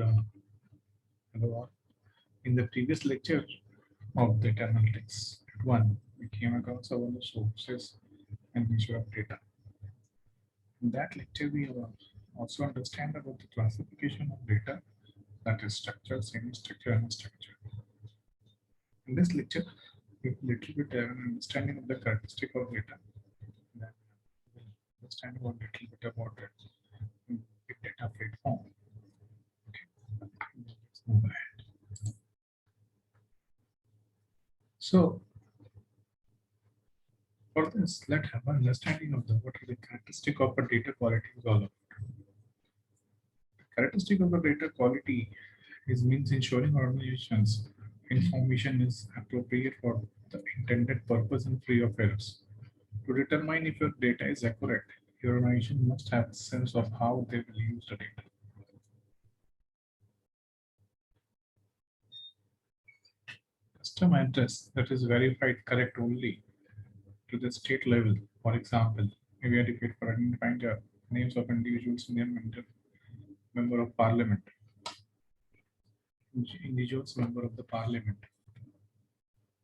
Uh, Hello. In the previous lecture of data analytics, one, we came across all the sources and nature of data. In that lecture, we have also understand about the classification of data, that is structure, semi-structure, and structure. In this lecture, we have little bit an understanding of the characteristic of data. Then we'll understand about little bit about it in big data platform. Okay, let's move ahead. So for this, let's have an understanding of the what is the characteristic of a data quality is all about. Characteristic of the data quality is means ensuring organizations information is appropriate for the intended purpose and free of errors. To determine if your data is accurate, your organization must have a sense of how they will use the data. Custom address that is verified correct only to the state level. For example, maybe adequate for identifying the names of individuals in their member of parliament, individuals member of the parliament.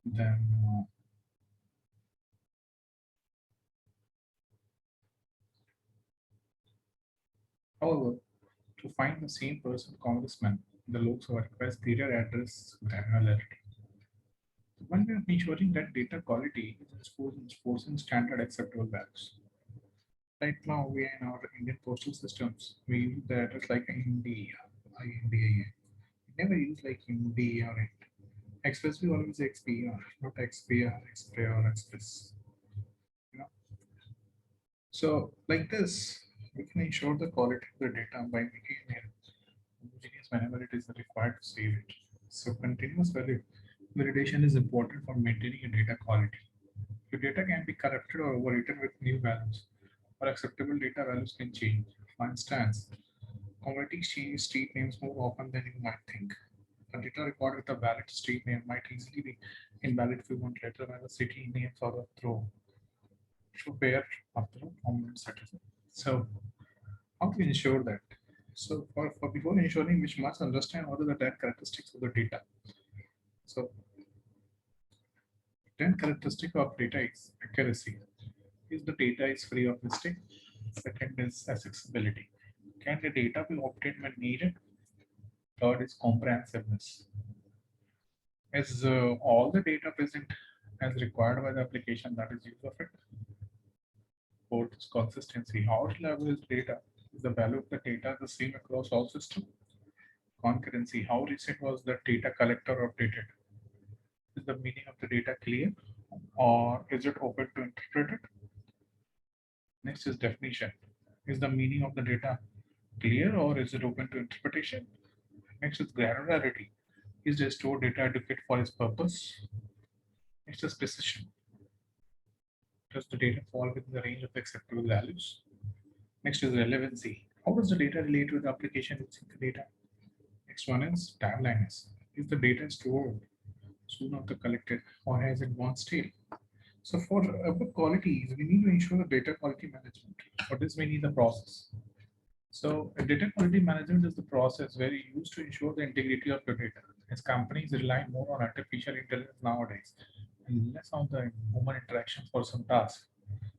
Then however, to find the same person congressman, the Lok Sabha requires clear address granularity. When we are ensuring that data quality is enforcing standard acceptable values. Right now, we in our Indian postal systems, we use the address like India, INDIA. We never use like India or it. Express we always XPR, not XPR, XPR or Express. You know. So like this, we can ensure the quality of the data by making it homogeneous whenever it is required to save it. So continuous validation is important for maintaining a data quality. Your data can be corrupted or overwritten with new values, or acceptable data values can change. For instance, communities change street names more often than you might think. A data record with a valid street name might easily be invalid if you want later when the city names are through to pair up to prominent citizen. So how to ensure that? So for before ensuring, we must understand what are the 10 characteristics of the data. So 10 characteristic of data is accuracy. Is the data is free of mistake? Second is accessibility. Can the data be obtained when needed? Third is comprehensiveness. Is all the data present as required by the application that is use of it? Fourth is consistency. How reliable is data? Is the value of the data the same across all systems? Concurrency. How recent was the data collector updated? Is the meaning of the data clear or is it open to interpret it? Next is definition. Is the meaning of the data clear or is it open to interpretation? Next is granularity. Is the stored data adequate for its purpose? Next is precision. Does the data fall within the range of acceptable values? Next is relevancy. How does the data relate to the application using the data? Next one is timeliness. Is the data stored soon after collected or has it gone stale? So for our qualities, we need to ensure the data quality management. For this, we need the process. So data quality management is the process where you use to ensure the integrity of your data. As companies rely more on artificial intelligence nowadays and less on the human interaction for some tasks.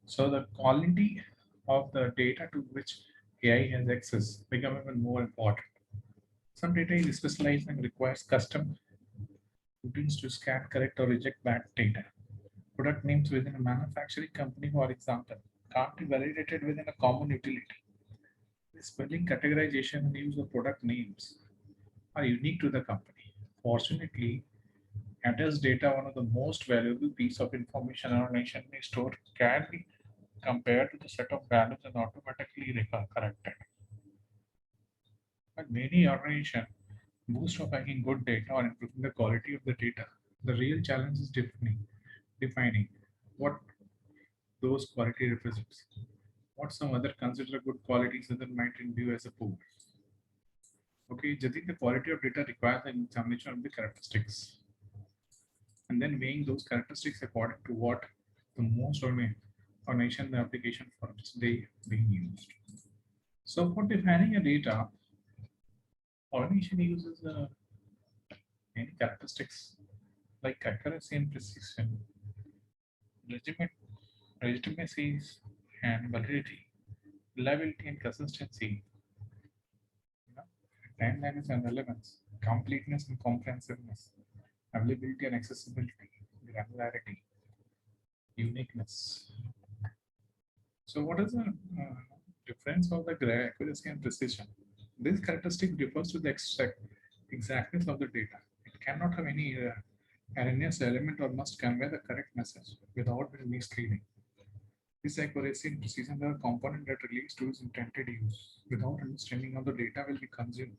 So the quality of the data to which AI has access become even more important. Some data is specialized and requires custom routines to scan, correct, or reject bad data. Product names within a manufacturing company, for example, can't be validated within a common utility. The spelling categorization and use of product names are unique to the company. Fortunately, address data, one of the most valuable piece of information our nation may store, can be compared to the set of values and automatically corrected. But many organizations boast of having good data or improving the quality of the data. The real challenge is defining what those quality represents. What some other consider good qualities that might view as a poor. Okay, judging the quality of data requires an examination of the characteristics and then weighing those characteristics according to what the most organization the application for which they being used. So for defining a data, Automation uses any characteristics like accuracy and precision, legitimate, legitimacy and validity, reliability and consistency, you know, timeliness and relevance, completeness and comprehensiveness, availability and accessibility, granularity, uniqueness. So, what is the difference of the accuracy and precision? This characteristic refers to the exactness of the data. It cannot have any erroneous element or must convey the correct message without being misleading. This accuracy and precision are a component that relates to its intended use. Without understanding how the data will be consumed,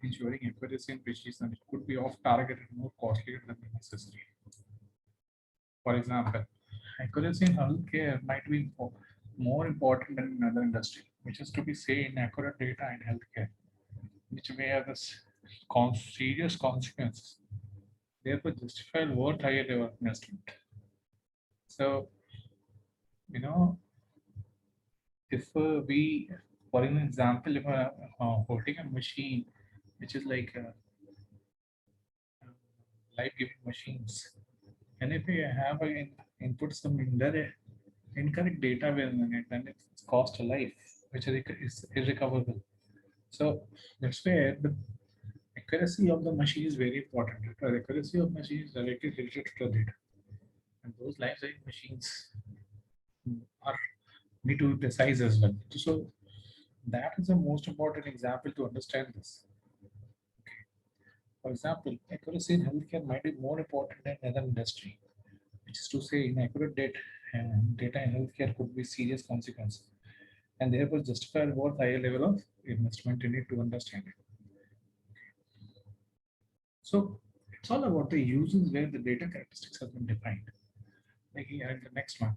ensuring accuracy and precision, it could be off target and more costly than necessary. For example, accuracy in healthcare might be more important than in another industry, which is to be say inaccurate data in healthcare, which may have serious consequences. Therefore, justify worth higher level of investment. So, you know, if we, for an example, if holding a machine, which is like life-giving machines, and if we have input some incorrect data within it, then it's cost a life, which is irrecoverable. So that's where the accuracy of the machine is very important. The accuracy of machine is directly related to the data, and those life-saving machines are need to be precise as well. So that is the most important example to understand this. For example, accuracy in healthcare might be more important than another industry, which is to say, inaccurate data in healthcare could be serious consequences, and therefore justify worth higher level of investment in it to understand it. So it's all about the uses where the data characteristics have been defined. Like here in the next one,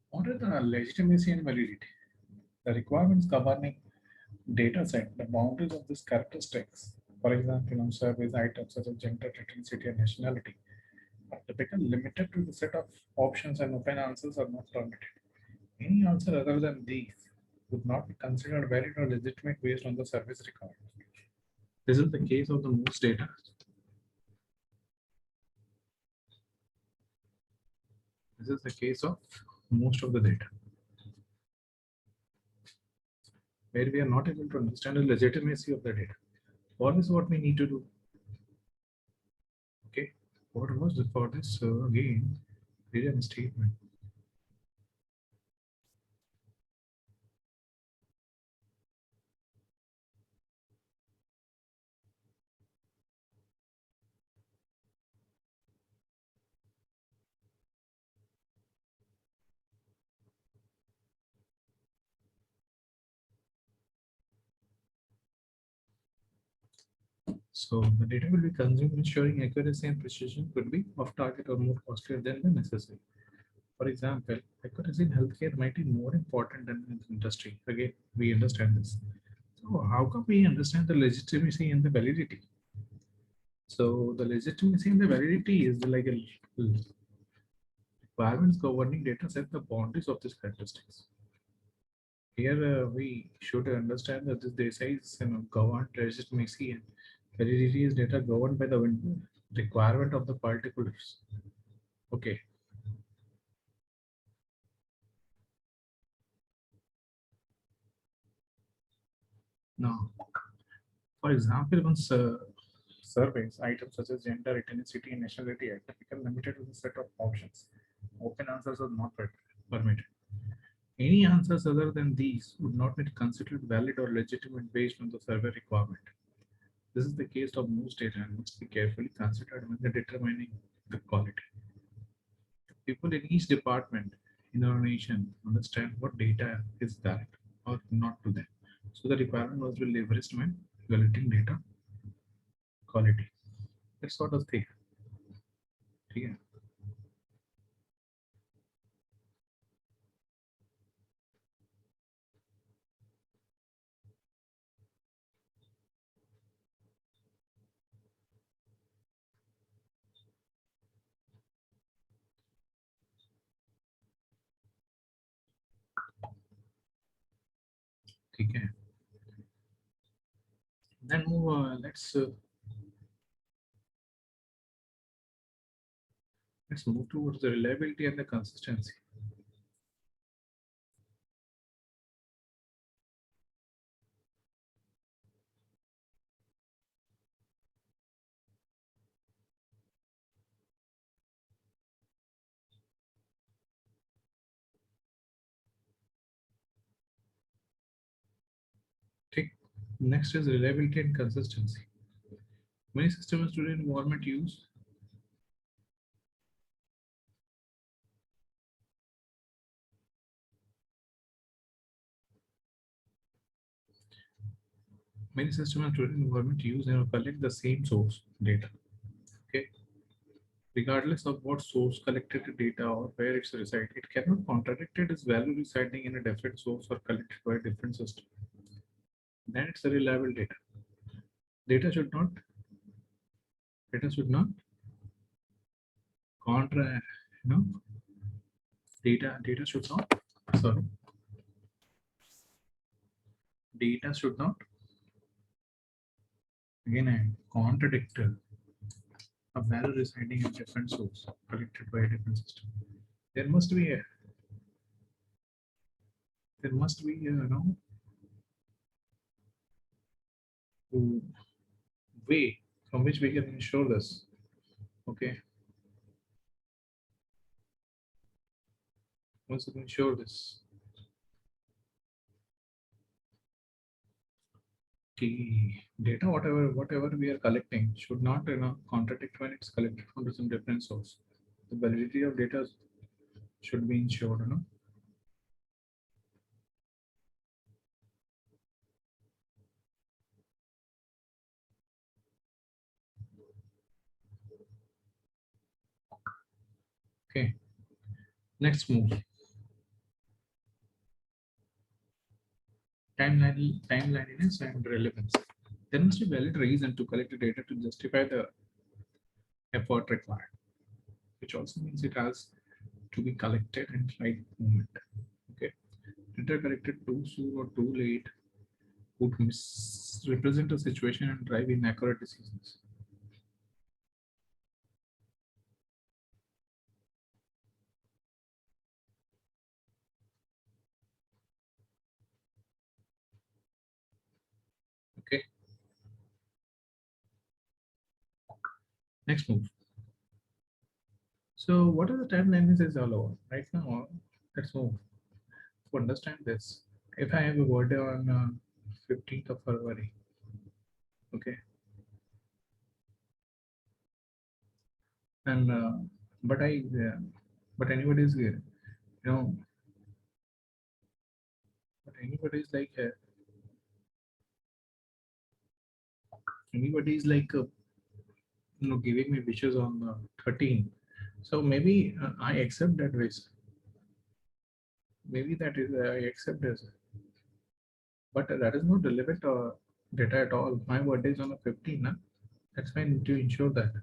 what are the legitimacy and validity? The requirements governing data set, the boundaries of these characteristics, for example, on surveys items such as gender, ethnicity, and nationality, are typically limited to the set of options and open answers are not permitted. Any answer other than these would not be considered valid or legitimate based on the service record. This is the case of the most data. This is the case of most of the data, where we are not able to understand the legitimacy of the data. What is what we need to do? Okay, what was it for this? Again, read a statement. So the data will be consumed, ensuring accuracy and precision could be off target or more costlier than the necessary. For example, accuracy in healthcare might be more important than in the industry. Again, we understand this. So how can we understand the legitimacy and the validity? So the legitimacy and the validity is like a requirements governing data set the boundaries of these characteristics. Here we should understand that this data is governed legitimacy and validity is data governed by the requirement of the particulars. Okay. Now, for example, once surveys items such as gender, ethnicity, and nationality are typically limited to the set of options. Open answers are not permitted. Any answers other than these would not be considered valid or legitimate based on the survey requirement. This is the case of most data and must be carefully considered when determining the quality. People in each department in our nation understand what data is that or not to them. So the requirement must be leveraged when evaluating data quality. That's sort of thing. Yeah. ठीक है Then move. Let's move towards the reliability and the consistency. Take next is reliability and consistency. Many systems today in environment use many systems today in environment use and collect the same source data. Okay, regardless of what source collected the data or where it's reside, it cannot contradict its value residing in a different source or collected by a different system. Then it's a reliable data. Data should not data should not contra you know data should not sorry data should not again contradict a value residing in a different source collected by a different system. There must be a way from which we can ensure this. Okay, once we ensure this, the data, whatever we are collecting, should not contradict when it's collected from some different source. The validity of data should be ensured. Okay, next move. Timelineliness and relevance. There must be valid reason to collect the data to justify the effort required, which also means it has to be collected in right moment. Okay, data collected too soon or too late would misrepresent a situation and drive inaccurate decisions. Okay, next move. So, what are the timelines is all over right now? Let's move to understand this. If I have a birthday on 15th of February, okay, and but I but anybody's know but anybody's like giving me wishes on 13, so maybe I accept that wish. Maybe that is I accept this, but that is not relevant data at all. My birthday is on the 15th, na? That's why I need to ensure that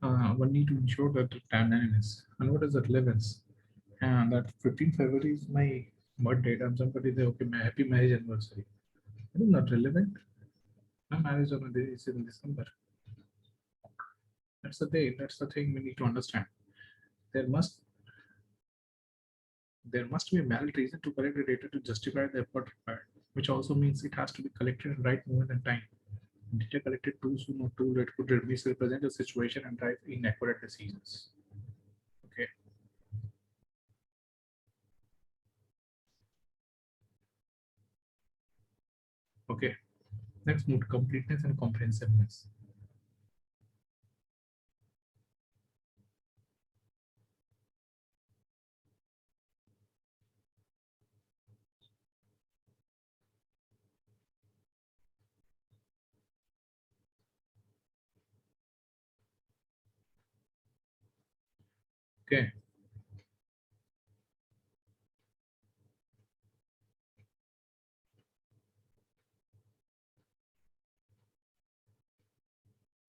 one need to ensure that the timeline is and what is the relevance. And that 15th February is my birth date, and somebody say, okay, my happy marriage anniversary. It is not relevant. My marriage on a day is in December. That's the day. That's the thing we need to understand. There must there must be a valid reason to collect the data to justify the effort required, which also means it has to be collected in right moment and time. Data collected too soon or too late could misrepresent the situation and drive inaccurate decisions. Okay. Okay. Let's move to completeness and comprehensiveness. Okay.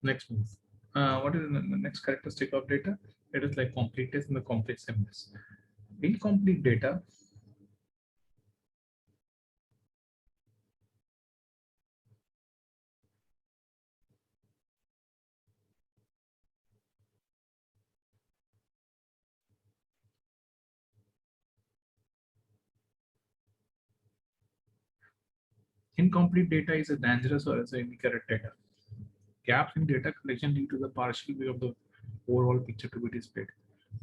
Next move. What is the next characteristic of data? It is like completeness and the comprehensiveness. Incomplete data Incomplete data is a dangerous or as a inaccurate data. Gaps in data collection lead to the partial view of the overall picture to be displayed.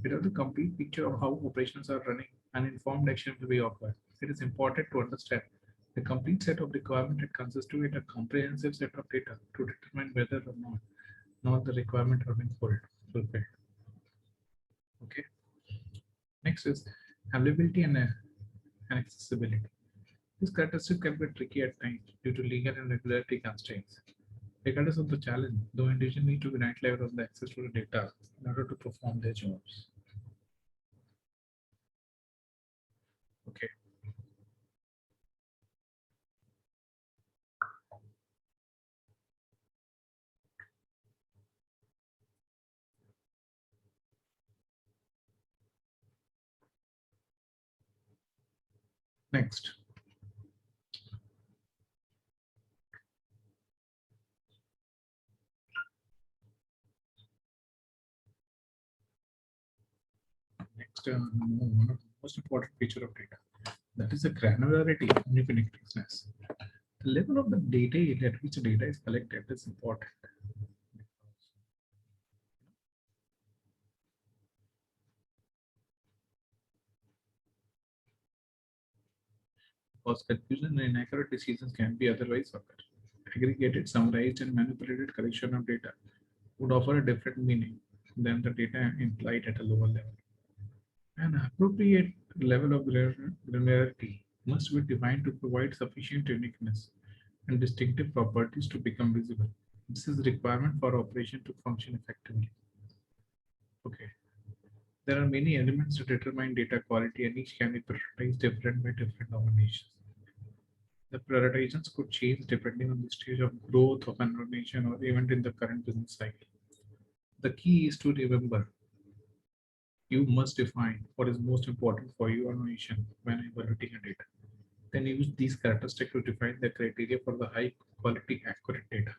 Without the complete picture of how operations are running, an informed action will be required. It is important to understand the complete set of requirements that constitute a comprehensive set of data to determine whether or not the requirement are being fulfilled. Okay. Next is availability and accessibility. This characteristic can be tricky at times due to legal and regulatory constraints. Regardless of the challenge, though individuals need to be right level of the access to the data in order to perform their jobs. Okay. Next. Next, one of the most important feature of data, that is the granularity and uniqueness. The level of the data at which data is collected is important. Because confusion and inaccurate decisions can be otherwise occur. Aggregated, summarized, and manipulated collection of data would offer a different meaning than the data implied at a lower level. An appropriate level of granularity must be defined to provide sufficient uniqueness and distinctive properties to become visible. This is a requirement for operation to function effectively. Okay. There are many elements to determine data quality and each can be prioritized different by different organizations. The prioritizations could change depending on the stage of growth of an organization or event in the current business cycle. The key is to remember you must define what is most important for your organization when evaluating a data. Then use these characteristics to define the criteria for the high quality accurate data.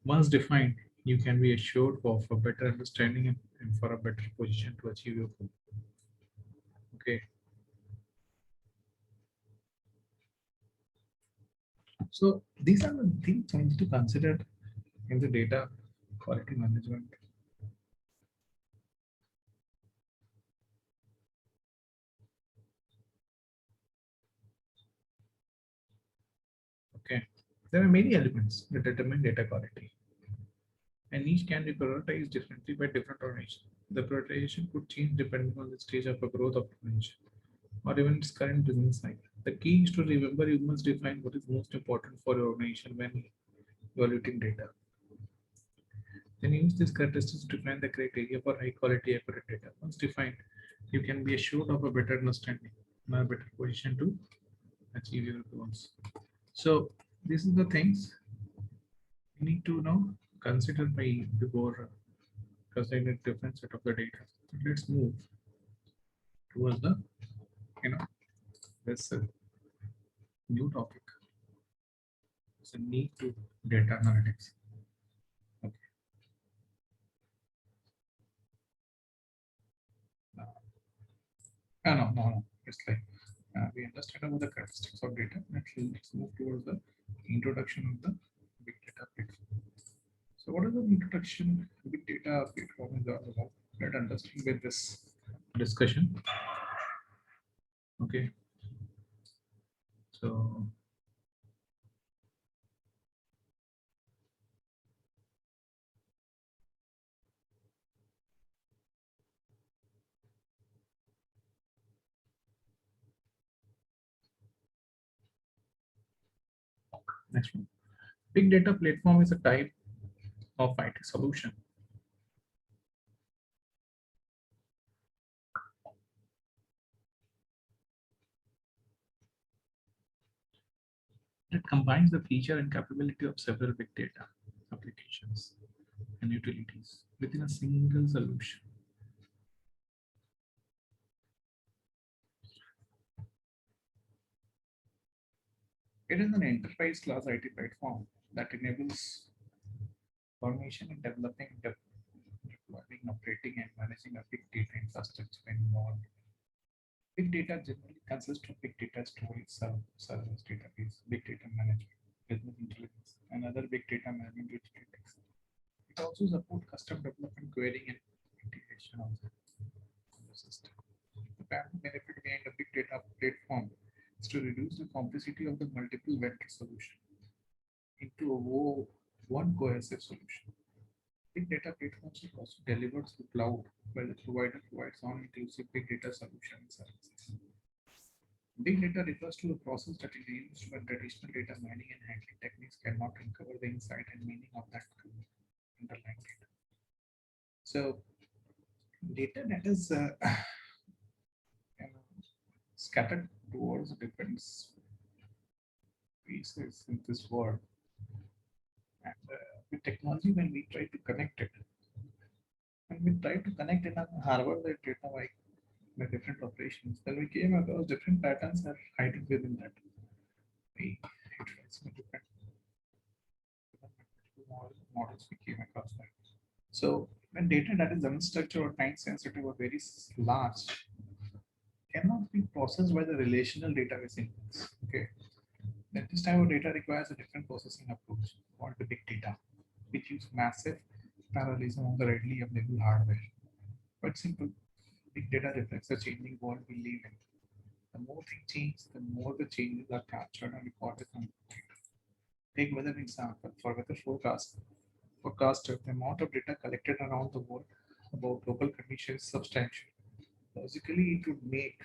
Once defined, you can be assured of a better understanding and for a better position to achieve your goal. Okay. So these are the things I need to consider in the data quality management. Okay. There are many elements that determine data quality, and each can be prioritized differently by different organizations. The prioritization could change depending on the stage of a growth of organization or even its current business cycle. The key is to remember you must define what is most important for your organization when evaluating data. Then use these characteristics to define the criteria for high quality accurate data. Once defined, you can be assured of a better understanding and a better position to achieve your goals. So these are the things you need to know consider by before considering a different set of the data. So let's move towards the you know this new topic. It's a need to data analytics. Okay. No. It's like we understand about the characteristics of data. Let's move towards the introduction of the big data platform. So what is the introduction big data platform is all about? Let's understand with this discussion. Okay. So next one. Big data platform is a type of IT solution that combines the feature and capability of several big data applications and utilities within a single solution. It is an enterprise class IT platform that enables formation in developing, deploying, operating, and managing a big data infrastructure involved Big data generally consists of big data storage, servers, database, big data management, business intelligence, and other big data management utilities. It also supports custom development, querying, and integration of the system. The primary benefit behind a big data platform is to reduce the complexity of the multiple vendor solution into one cohesive solution. Big data platforms are also delivered through cloud, where the provider provides all-inclusive big data solution and services. Big data refers to a process that is used when traditional data mining and handling techniques cannot uncover the insight and meaning of that underlying data. So, data that is you know, scattered towards different pieces in this world, and with technology, when we try to connect it, when we try to connect in a harbor that data like the different operations, then we came across different patterns are hiding within that. We tried some different models we came across that. So when data that is unstructured or time sensitive or very large cannot be processed by the relational database inputs. Okay. Then this type of data requires a different processing approach called the big data, which use massive parallelism of the readily available hardware. But simple, big data reflects the changing world we live in. The more things change, the more the changes are captured and recorded on data. Take weather example for weather forecaster, the amount of data collected around the world about local conditions is substantial. Logically, it would make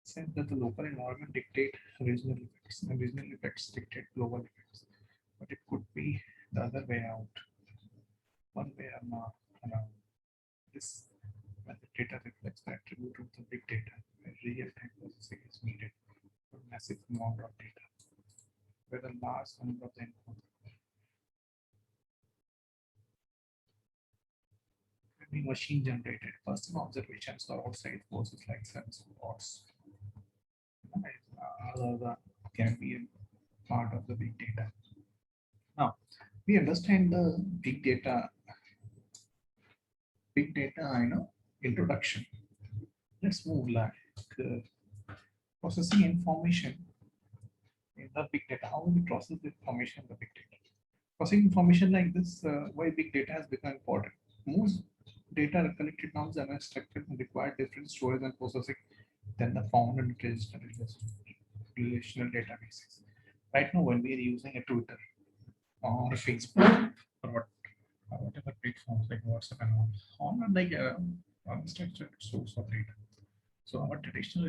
sense that the local environment dictate regional effects, and regional effects dictate global effects. But it could be the other way out. One way around this, when the data reflects the attribute of the big data, where real-time processing is needed for massive amount of data, where the large number of the input can be machine generated. Personal observations or outside forces like sensors, all of that can be a part of the big data. Now, we understand the big data, introduction. Let's move like processing information in the big data. How we process the information in the big data? Processing information like this, why big data has become important. Most data are collected now is unstructured and require different storage and processing than the found in traditional relational databases. Right now, when we are using a Twitter or Facebook or whatever platforms like WhatsApp and all are like a unstructured source of data. So our traditional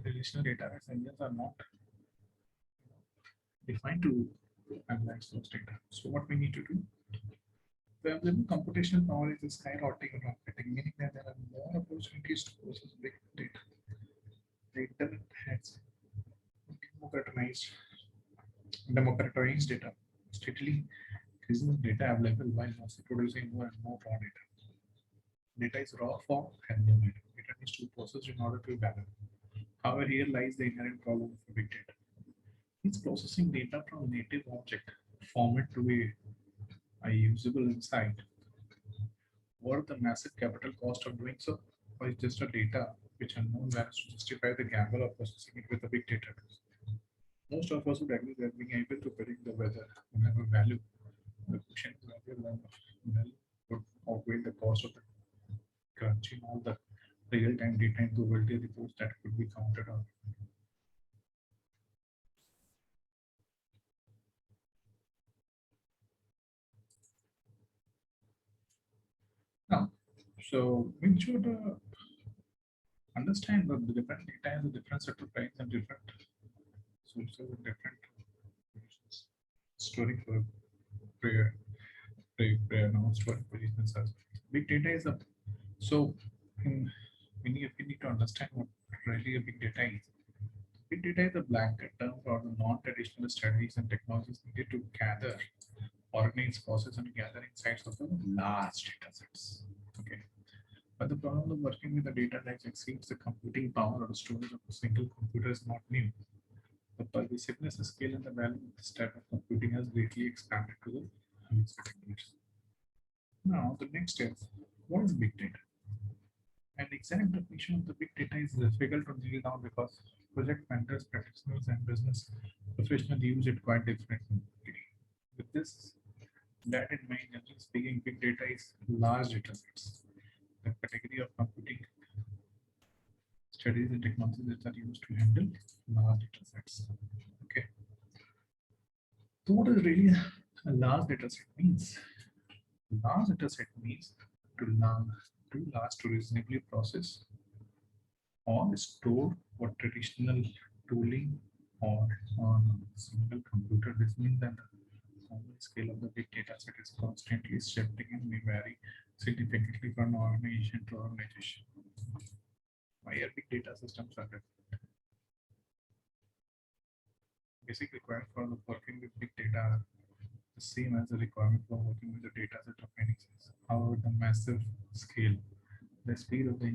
relational database engines are not defined to analyze those data. So what we need to do, the available computational power is skyrocketing, meaning that there are more opportunities to process big data. The internet has democratized data, steadily increasing data available while also producing more and more raw data. Data is raw form and no data. Data needs to be processed in order to be valuable. However, here lies the inherent problem of big data. It's processing data from native object format to a usable insight. What the massive capital cost of doing so? Or is just a data which unknown values to justify the gamble of processing it with a big data? Most of us would agree that being able to predict the weather would have a value. The question is whether the value would outweigh the cost of the crunching all the real-time data into probability reports that could be counted on. Now, so we should understand that the different data has a different set of price and different sources and different storing for prayer, now storing for reasons as big data is a so in, we need to understand what really a big data is. Big data is a blanket term for the non-traditional strategies and technologies needed to gather, organize, process, and gather insights of the large data sets. Okay. But the problem of working with the data that exceeds the computing power or the storage of a single computer is not new. The pervasiveness, the scale, and the value of this type of computing has greatly expanded to the unexpected years. Now, the next is what is big data? And exact definition of the big data is difficult to nail down because project vendors, practitioners, and business professionals use it quite differently. With this, that in mind, generally speaking, big data is large data sets, the category of computing studies and technologies that are used to handle large data sets. Okay. So what is really a large data set means? Large data set means too large to reasonably process or store what traditional tooling or on a single computer. This means that the common scale of the big data set is constantly shifting and may vary significantly from organization to organization. Why are big data systems are different? Basic requirement for the working with big data are the same as the requirement for working with the data set of any size. However, the massive scale, the speed of the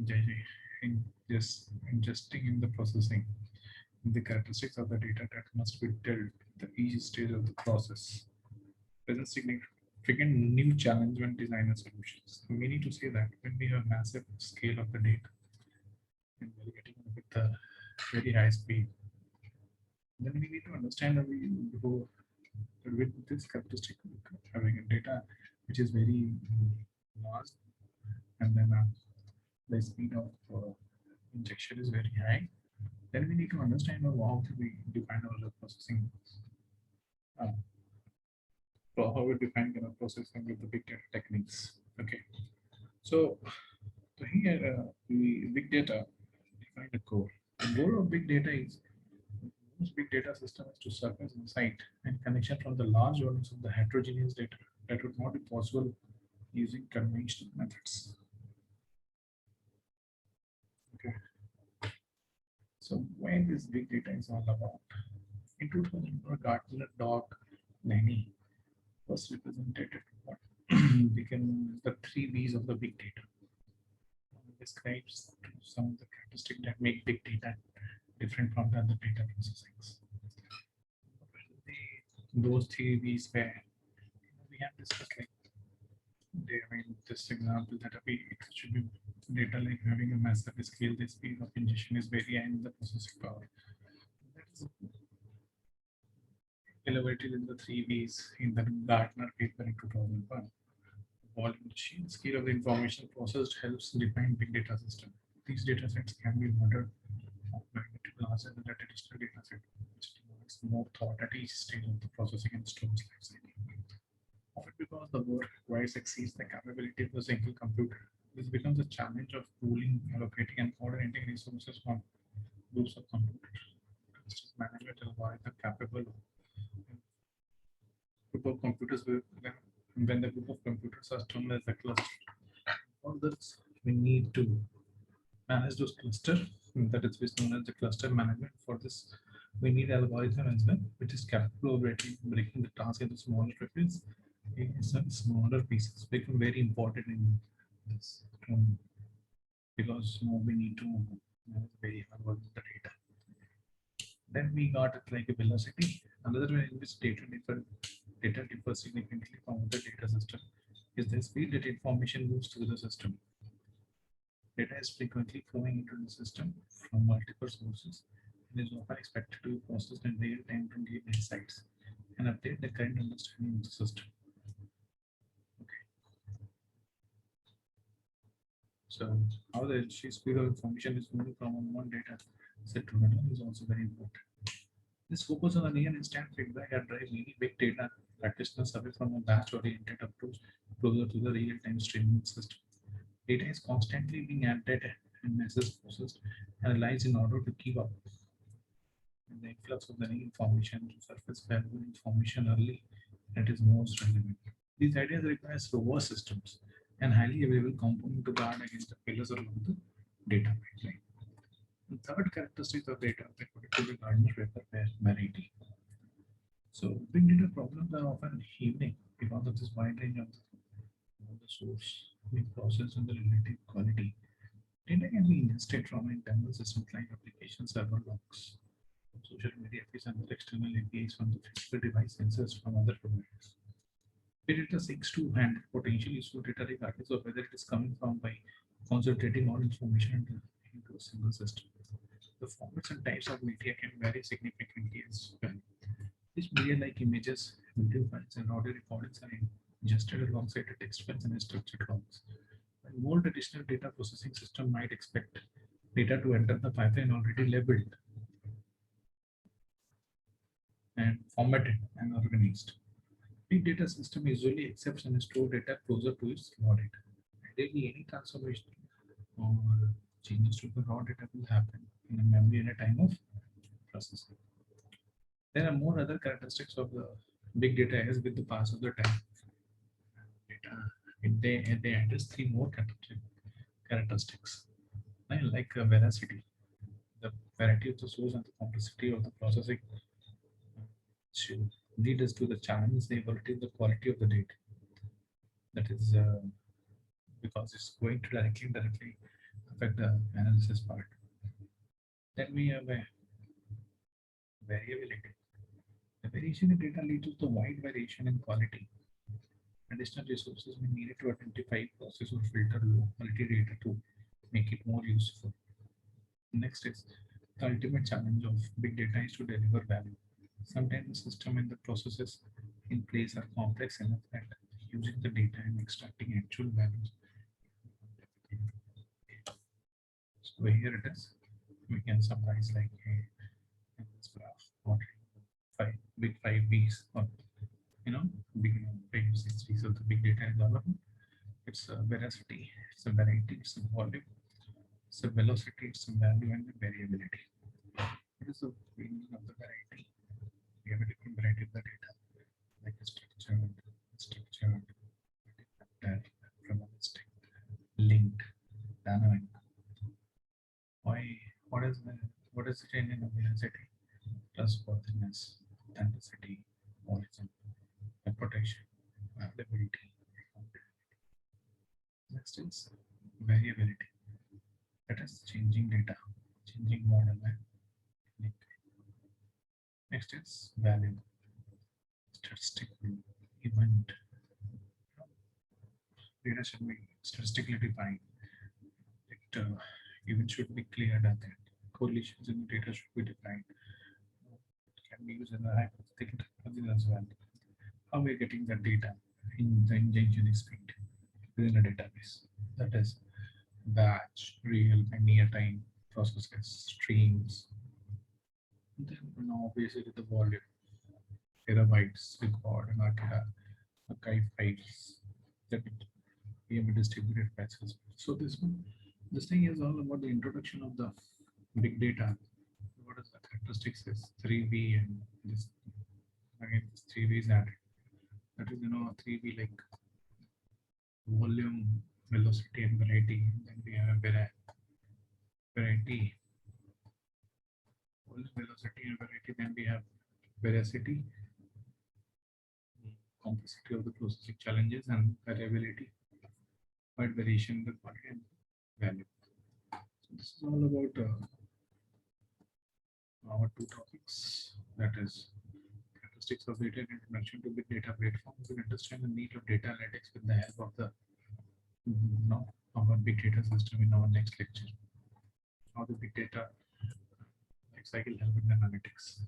ingesting in the processing, the characteristics of the data that must be dealt with each stage of the process presents significant new challenge when designing solutions. So we need to say that when we have massive scale of the data and we're getting with a very high speed, then we need to understand that we go with this characteristic having a data which is very large and then the speed of injection is very high, then we need to understand how we define our processing, uh, how we define processing with the big data techniques. Okay, so here the big data define the core. The goal of big data is most big data system is to surface insight and connection from the large volumes of the heterogeneous data that would not be possible using conventional methods. Okay, so why this big data is all about? In 2004, Gartner Doc Lenny was represented what became the three B's of the big data. It describes some of the characteristics that make big data different from the other data processing. Those three B's were we have discussed like I mean this example that it should be data like having a massive scale, the speed of ingestion is very high in the processing power. That is elaborated in the three B's in the Gartner paper in 2001. Volume machine scale of the information processed helps define big data system. These data sets can be modeled of magnitude larger than the traditional data set, which demands more thought at each stage of the processing and storage lifecycle. Often because the work requires exceeds the capability of a single computer, this becomes a challenge of pooling, allocating, and coordinating resources from groups of computers. Clusters management algorithm capable of group of computers when the group of computers are termed as a cluster. For this, we need to manage those clusters. That is known as the cluster management. For this, we need algorithm as well, which is capable of breaking the task into smaller pieces. Some smaller pieces become very important in this because we need to manage very hard work with the data. Then we got it like a velocity. Another way in which data differs significantly from the data system is the speed that information moves through the system. Data is frequently flowing into the system from multiple sources and is often expected to be processed in real time to give insights and update the current understanding of the system. Okay. So how the speed of information is moving from one data set to another is also very important. This focus on the near instant feedback and drive many big data practitioners away from a batch-oriented approach closer to the real-time streaming system. Data is constantly being added and messages processed and analyzed in order to keep up with the influx of the new information to surface valuable information early that is most relevant. These ideas require robust systems and highly available component to guard against the failures along the data pipeline. The third characteristic of data according to the Gardner paper variety. So big data problems are often unique because of this wide range of the source being processed and the relative quality. Data can be ingested from internal systems like application server logs, from social media feeds and other external APIs from the physical device sensors from other providers. Big data seeks to handle potentially useful data regardless of whether it is coming from by concentrating all information into a single system. The formats and types of media can vary significantly as well. These media like images, video files, and audio recordings are ingested alongside the text files and structured logs. While more traditional data processing system might expect data to enter the pipeline already labeled and formatted and organized. Big data system usually accepts and store data closer to its raw data. Ideally, any transformation or changes to the raw data will happen in a memory at a time of processing. There are more other characteristics of the big data as with the pass of the time. Data, they address three more characteristics, like veracity, the variety of the source and the complexity of the processing should lead us to the challenge, the ability, the quality of the data. That is because it's going to directly affect the analysis part. Then we have a variability. The variation in data leads to the wide variation in quality. Additional resources may be needed to identify, process, or filter low quality data to make it more useful. Next is the ultimate challenge of big data is to deliver value. Sometimes the system and the processes in place are complex enough that using the data and extracting actual values. So here it is. We can summarize like in this graph what big five B's or big 6 B's of the big data is all about. It's a veracity, it's a variety, it's a volume, it's a velocity, it's a value, and a variability. What is the meaning of the variety? We have a different variety of the data, like a structured, probabilistic, linked, dynamic. What is the change in the velocity? Trustworthiness, authenticity, origin, reputation, availability. Next is variability. That is changing data, changing model. Next is value, statistical event. Data should be statistically defined. It even should be clear that correlations in the data should be defined. It can be used in the hypothetical technology as well. How we are getting the data in the injection speed within a database. That is batch, real, and near-time processes, streams. And then obviously the volume, terabytes record and archive files that can be distributed files. So this thing is all about the introduction of the big data. What is the characteristics is 3V and this again 3V is added. That is 3V like volume, velocity, and variety. Then we have variety, volume, velocity, and variety. Then we have veracity, complexity of the processing challenges, and variability, wide variation in the quality and value. So this is all about our two topics. That is characteristics of data and introduction to big data platforms. We understand the need of data analytics with the help of the our big data system in our next lecture. How the big data life cycle help in analytics.